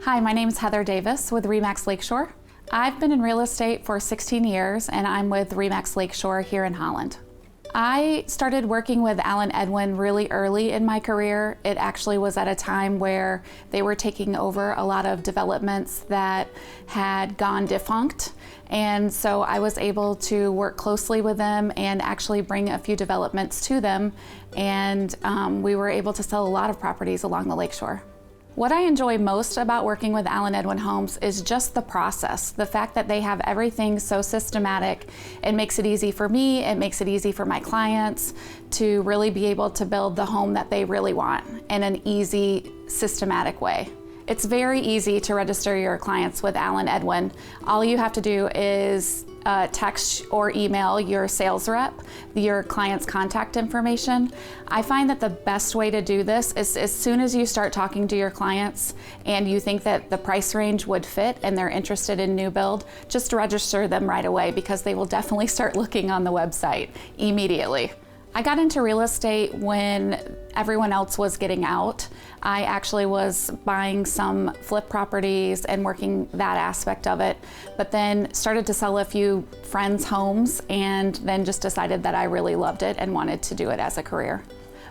Hi, my name is Heather Davis with RE/MAX Lakeshore. I've been in real estate for 16 years and I'm with RE/MAX Lakeshore here in Holland. I started working with Allen Edwin really early in my career. It actually was at a time where they were taking over a lot of developments that had gone defunct. And so I was able to work closely with them and actually bring a few developments to them. And we were able to sell a lot of properties along the lakeshore. What I enjoy most about working with Allen Edwin Homes is just the process. The fact that they have everything so systematic. It makes it easy for me, it makes it easy for my clients to really be able to build the home that they really want in an easy, systematic way. It's very easy to register your clients with Allen Edwin. All you have to do is text or email your sales rep your client's contact information. I find that the best way to do this is as soon as you start talking to your clients and you think that the price range would fit and they're interested in new build, just register them right away because they will definitely start looking on the website immediately. I got into real estate when everyone else was getting out. I actually was buying some flip properties and working that aspect of it, but then started to sell a few friends' homes and then just decided that I really loved it and wanted to do it as a career.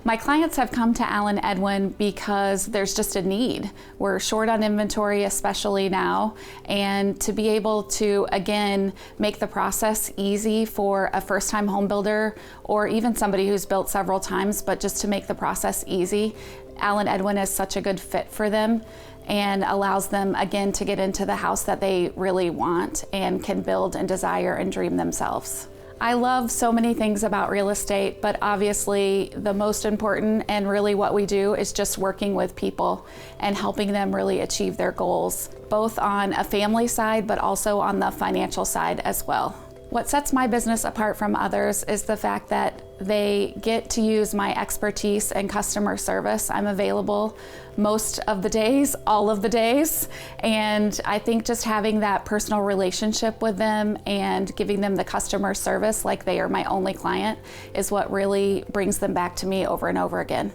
My clients have come to Allen Edwin because there's just a need. We're short on inventory, especially now, and to be able to, again, make the process easy for a first-time home builder or even somebody who's built several times, but just to make the process easy, Allen Edwin is such a good fit for them and allows them, again, to get into the house that they really want and can build and desire and dream themselves. I love so many things about real estate, but obviously the most important and really what we do is just working with people and helping them really achieve their goals, both on a family side, but also on the financial side as well. What sets my business apart from others is the fact that they get to use my expertise and customer service. I'm available most of the days, all of the days, and I think just having that personal relationship with them and giving them the customer service like they are my only client is what really brings them back to me over and over again.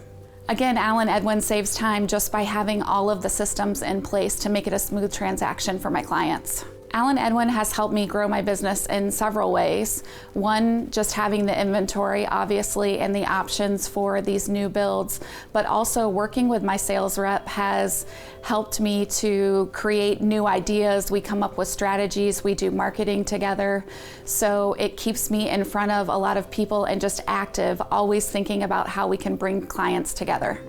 Again, Allen Edwin saves time just by having all of the systems in place to make it a smooth transaction for my clients. Allen Edwin has helped me grow my business in several ways. One, just having the inventory, obviously, and the options for these new builds, but also working with my sales rep has helped me to create new ideas. We come up with strategies, we do marketing together. So it keeps me in front of a lot of people and just active, always thinking about how we can bring clients together.